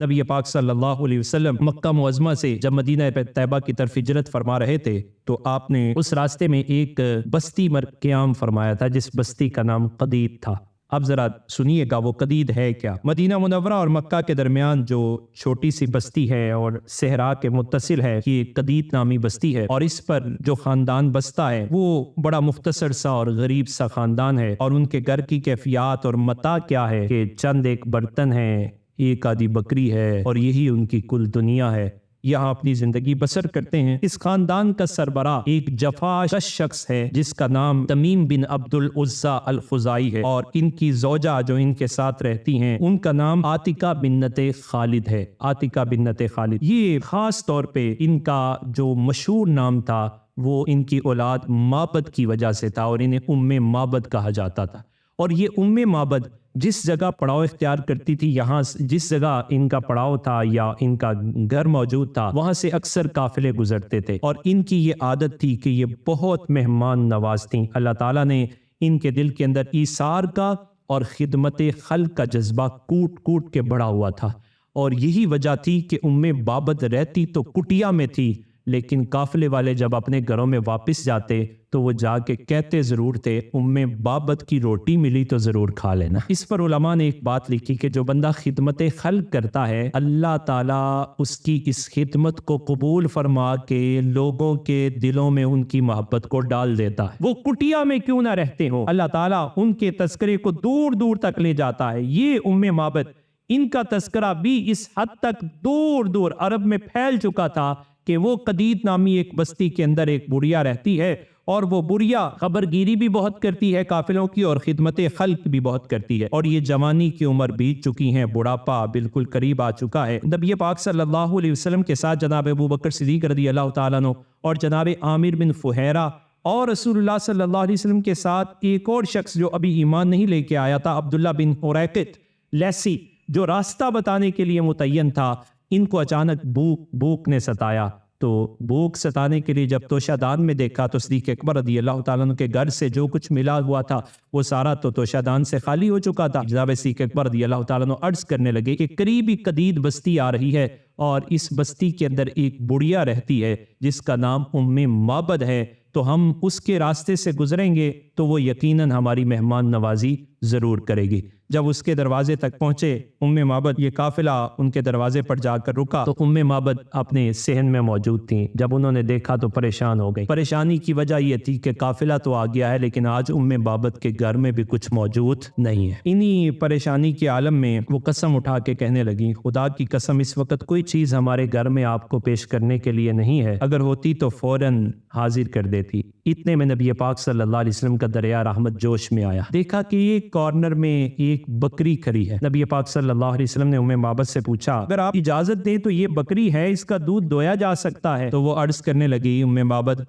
نبی پاک صلی اللہ علیہ وسلم مکہ معظمہ سے جب مدینہ طیبہ کی طرف ہجرت فرما رہے تھے تو آپ نے اس راستے میں ایک بستی قیام فرمایا تھا جس بستی کا نام قدید تھا۔ اب ذرا سنیے گا وہ قدید ہے کیا۔ مدینہ منورہ اور مکہ کے درمیان جو چھوٹی سی بستی ہے اور صحرا کے متصل ہے، یہ قدید نامی بستی ہے، اور اس پر جو خاندان بستا ہے وہ بڑا مختصر سا اور غریب سا خاندان ہے، اور ان کے گھر کی کیفیات اور متاع کیا ہے کہ چند ایک برتن ہے، ایک آدھی بکری ہے، اور یہی ان کی کل دنیا ہے۔ یہاں اپنی زندگی بسر کرتے ہیں۔ اس خاندان کا سربراہ ایک جفا کش شخص ہے جس کا نام تمیم بن عبد العزا الخزائی ہے، اور ان کی زوجہ جو ان کے ساتھ رہتی ہیں ان کا نام عاتقہ بنت خالد ہے۔ عاتقہ بنت خالد، یہ خاص طور پہ ان کا جو مشہور نام تھا وہ ان کی اولاد معبد کی وجہ سے تھا، اور انہیں معبد کہا جاتا تھا۔ اور یہ معبد جس جگہ پڑاؤ اختیار کرتی تھی، یہاں جس جگہ ان کا پڑاؤ تھا یا ان کا گھر موجود تھا، وہاں سے اکثر قافلے گزرتے تھے، اور ان کی یہ عادت تھی کہ یہ بہت مہمان نواز تھیں۔ اللہ تعالیٰ نے ان کے دل کے اندر ایثار کا اور خدمت خلق کا جذبہ کوٹ کوٹ کے بڑھا ہوا تھا، اور یہی وجہ تھی کہ معبد رہتی تو کٹیا میں تھی، لیکن قافلے والے جب اپنے گھروں میں واپس جاتے تو وہ جا کے کہتے ضرور تھے معبد کی روٹی ملی تو ضرور کھا لینا۔ اس پر علماء نے ایک بات لکھی کہ جو بندہ خدمت خلق کرتا ہے، اللہ تعالیٰ اس کی اس خدمت کو قبول فرما کے لوگوں کے دلوں میں ان کی محبت کو ڈال دیتا ہے۔ وہ کٹیا میں کیوں نہ رہتے ہوں، اللہ تعالیٰ ان کے تذکرے کو دور دور تک لے جاتا ہے۔ یہ معبد، ان کا تذکرہ بھی اس حد تک دور دور عرب میں پھیل چکا تھا کہ وہ قدید نامی ایک بستی کے اندر ایک بڑھیا رہتی ہے، اور وہ بڑھیا خبرگیری بھی بہت کرتی ہے قافلوں کی، اور خدمت خلق بھی بہت کرتی ہے، اور یہ جوانی کی عمر بیت چکی ہیں، بڑھاپا بالکل قریب آ چکا ہے۔ نبی پاک صلی اللہ علیہ وسلم کے ساتھ جناب ابوبکر صدیق رضی اللہ تعالیٰ عنہ اور جناب عامر بن فہیرہ اور رسول اللہ صلی اللہ علیہ وسلم کے ساتھ ایک اور شخص جو ابھی ایمان نہیں لے کے آیا تھا، عبداللہ بن اریقط لیسی، جو راستہ بتانے کے لیے متعین تھا۔ ان کو اچانک بھوک نے ستایا، تو بھوک ستانے کے لیے جب توشہ دان میں دیکھا تو صدیق اکبر رضی اللہ تعالیٰ عنہ کے گھر سے جو کچھ ملا ہوا تھا وہ سارا تو توشہ دان سے خالی ہو چکا تھا۔ جناب صدیق اکبر رضی اللہ تعالیٰ عنہ عرض کرنے لگے کہ قریبی قدید بستی آ رہی ہے، اور اس بستی کے اندر ایک بڑھیا رہتی ہے جس کا نام معبد ہے، تو ہم اس کے راستے سے گزریں گے تو وہ یقیناً ہماری مہمان نوازی ضرور کرے گی۔ جب اس کے دروازے تک پہنچے معبد، یہ قافلہ ان کے دروازے پر جا کر رکا تو معبد اپنے صحن میں موجود تھیں۔ جب انہوں نے دیکھا تو پریشان ہو گئی۔ پریشانی کی وجہ یہ تھی کہ قافلہ تو آ گیا ہے لیکن آج معبد کے گھر میں بھی کچھ موجود نہیں ہے۔ انہی پریشانی کے عالم میں وہ قسم اٹھا کے کہنے لگی، خدا کی قسم اس وقت کوئی چیز ہمارے گھر میں آپ کو پیش کرنے کے لیے نہیں ہے، اگر ہوتی تو فوراً حاضر کر دیتی۔ اتنے میں نبی پاک صلی اللہ علیہ وسلم کا دریا رحمت جوش میں آیا، دیکھا کہ ایک کارنر میں ایک بکری کھڑی ہے۔ نبی پاک صلی اللہ علیہ وسلم نے معبد سے پوچھا، اگر آپ اجازت دیں تو یہ بکری ہے، اس کا دودھ دویا جا سکتا ہے؟ تو وہ عرض کرنے لگی معبد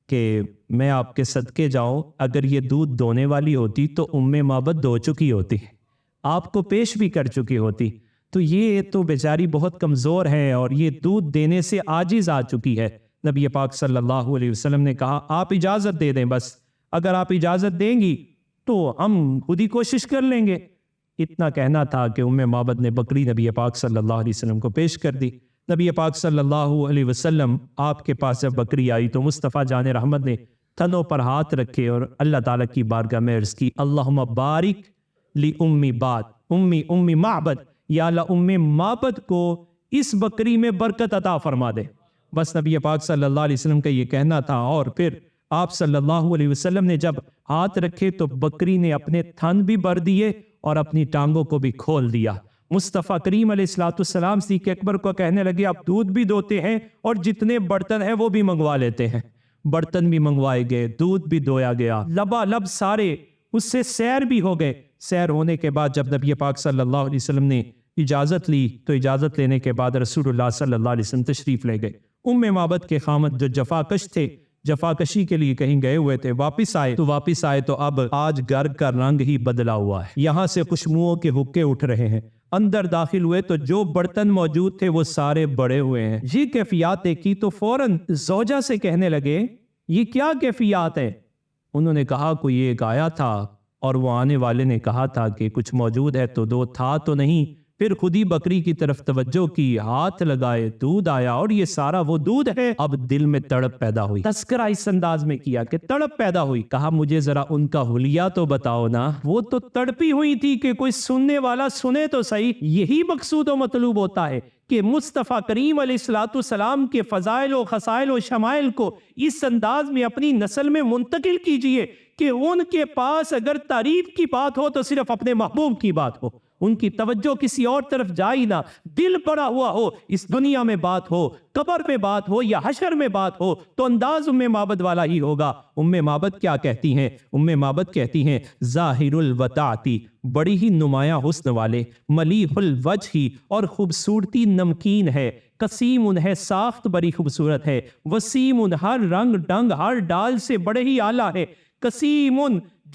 کہ میں آپ کے صدقے جاؤں، اگر یہ دودھ دونے والی ہوتی تو معبد دو چکی ہوتی، آپ کو پیش بھی کر چکی ہوتی، تو یہ تو بیچاری بہت کمزور ہے اور یہ دودھ دینے سے عاجز آ چکی ہے۔ نبی پاک صلی اللہ علیہ وسلم نے کہا، آپ اجازت دے دیں، بس اگر آپ اجازت دیں گی تو ہم خود ہی کوشش کر لیں گے۔ اتنا کہنا تھا کہ معبد نے بکری نبی پاک صلی اللہ علیہ وسلم کو پیش کر دی۔ نبی پاک صلی اللہ علیہ وسلم آپ کے پاس جب بکری آئی تو مصطفیٰ جان رحمت نے تھنوں پر ہاتھ رکھے اور اللہ تعالیٰ کی بارگاہ میں عرض کی، اللہم بارک لی امی معبد، یا اللہ معبد کو اس بکری میں برکت عطا فرما دے۔ بس نبی پاک صلی اللہ علیہ وسلم کا یہ کہنا تھا، اور پھر آپ صلی اللہ علیہ وسلم نے جب ہاتھ رکھے تو بکری نے اپنے تھن بھی بھر دیے اور اپنی ٹانگوں کو بھی کھول دیا۔ مصطفیٰ کریم علیہ السلام صدیق اکبر کو کہنے لگے، آپ دودھ بھی دوتے ہیں اور جتنے برتن ہیں وہ بھی منگوا لیتے ہیں۔ برتن بھی منگوائے گئے، دودھ بھی دویا گیا، لبا سارے اس سے سیر بھی ہو گئے۔ سیر ہونے کے بعد جب نبی پاک صلی اللہ علیہ وسلم نے اجازت لی تو اجازت لینے کے بعد رسول اللہ صلی اللہ علیہ وسلم تشریف لے گئے۔ معبد کے خامد جو جفاکش تھے، جفاکشی کے لیے کہیں گئے ہوئے تھے، واپس آئے تو اب آج گھر کا رنگ ہی بدلا ہوا ہے، یہاں سے خوشبوؤں کے حقے اٹھ رہے ہیں۔ اندر داخل ہوئے تو جو برتن موجود تھے وہ سارے بڑے ہوئے ہیں۔ یہ کیفیات دیکھی تو فوراً زوجہ سے کہنے لگے، یہ کیا کیفیات ہے؟ انہوں نے کہا، کوئی ایک آیا تھا اور وہ آنے والے نے کہا تھا کہ کچھ موجود ہے تو دو، تھا تو نہیں پھر خود ہی بکری کی طرف توجہ کی، ہاتھ لگائے، دودھ آیا اور یہ سارا وہ دودھ ہے۔ اب دل میں تڑپ پیدا ہوئی، تذکرہ اس انداز میں کیا کہ تڑپ پیدا ہوئی۔ کہا مجھے ذرا ان کا حلیہ تو بتاؤ نا، وہ تو تڑپی ہوئی تھی کہ کوئی سننے والا سنے تو صحیح۔ یہی مقصود و مطلوب ہوتا ہے کہ مصطفیٰ کریم علیہ السلام کے فضائل و خصائل و شمائل کو اس انداز میں اپنی نسل میں منتقل کیجئے کہ ان کے پاس اگر تعریف کی بات ہو تو صرف اپنے محبوب کی بات ہو، ان کی توجہ کسی اور طرف جائے نہ، دل پڑا ہوا ہو، اس دنیا میں بات ہو، قبر میں بات ہو یا حشر میں بات ہو تو انداز ام معبد والا ہی ہوگا۔ ام معبد کیا کہتی ہیں؟ ام معبد کہتی ہیں ظاہر الوطاعتی، بڑی ہی نمایاں حسن والے، ملیح الوجہ اور خوبصورتی نمکین ہے، قسیم ہے، ساخت بڑی خوبصورت ہے، وسیم ہر رنگ ڈنگ ہر ڈال سے بڑے ہی اعلیٰ ہے، قسیم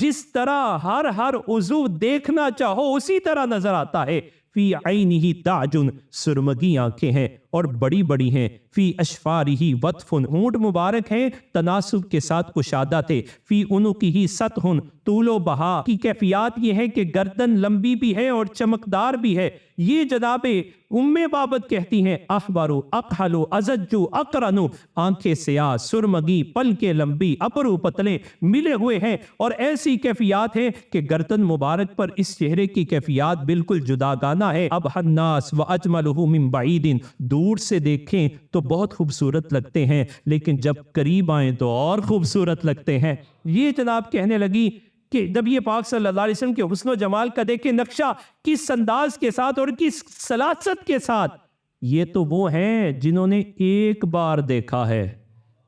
جس طرح ہر عضو دیکھنا چاہو اسی طرح نظر آتا ہے، فی عینہ تاجن، سرمگی آنکھیں ہیں اور بڑی بڑی ہیں، فی اشفارہ وطفن، ہونٹ مبارک ہیں تناسب کے ساتھ کشادہ تھے، فی عنقہ سطحن، طول و بہا کی کیفیات یہ ہے کہ گردن لمبی بھی ہے اور چمکدار بھی ہے۔ یہ جناب ام بابت کہتی ہیں احبرو اقحلو ازجو اقرنو، آنکھیں سیاہ، سرمگی، پلکیں لمبی، ابرو پتلے ملے ہوئے ہیں اور ایسی کیفیات ہیں کہ گردن مبارک پر اس چہرے کی کیفیات بالکل جداگانہ ہے۔ اب الناس واجملہ من بعید، دور سے دیکھیں تو بہت خوبصورت لگتے ہیں لیکن جب قریب آئیں تو اور خوبصورت لگتے ہیں۔ یہ جناب کہنے لگی کہ نبی پاک صلی اللہ علیہ وسلم کے حسن و جمال کا دیکھیں نقشہ کس انداز کے ساتھ اور کس سلاست کے ساتھ۔ یہ تو وہ ہیں جنہوں نے ایک بار دیکھا ہے،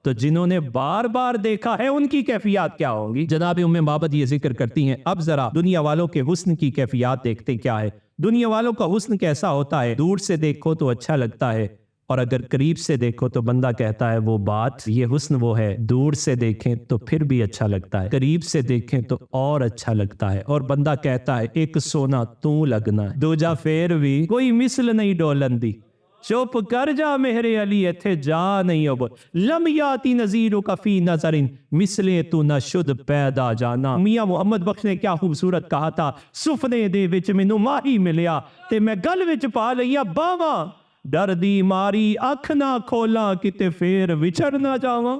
تو جنہوں نے بار بار دیکھا ہے ان کی کیفیات کیا ہوں گی۔ جناب ام بابت یہ ذکر کرتی ہیں اب ذرا دنیا والوں کے حسن کی کیفیات دیکھتے کیا ہے۔ دنیا والوں کا حسن کیسا ہوتا ہے؟ دور سے دیکھو تو اچھا لگتا ہے اور اگر قریب سے دیکھو تو بندہ کہتا ہے وہ بات، یہ حسن وہ ہے۔ دور سے دیکھیں تو پھر بھی اچھا لگتا ہے، قریب سے دیکھیں تو اور اچھا لگتا ہے، اور بندہ کہتا ہے ایک سونا تو لگنا، دوجا پھر بھی کوئی مثل نہیں ڈولن دی، چپ کر جا مہر علی ایتھے جا نہیں اب، لم یاتی نظیر کا فی نظر مثلے تو نہ شد پیدا جانا۔ میاں محمد بخش نے کیا خوبصورت کہا تھا، سفنے دے وچ مینوں ماہی ملیا تے میں گل وچ پا لیا باواں، ڈر دی ماری اکھ نہ کھولاں کتے پھر وچھڑ نہ جاواں۔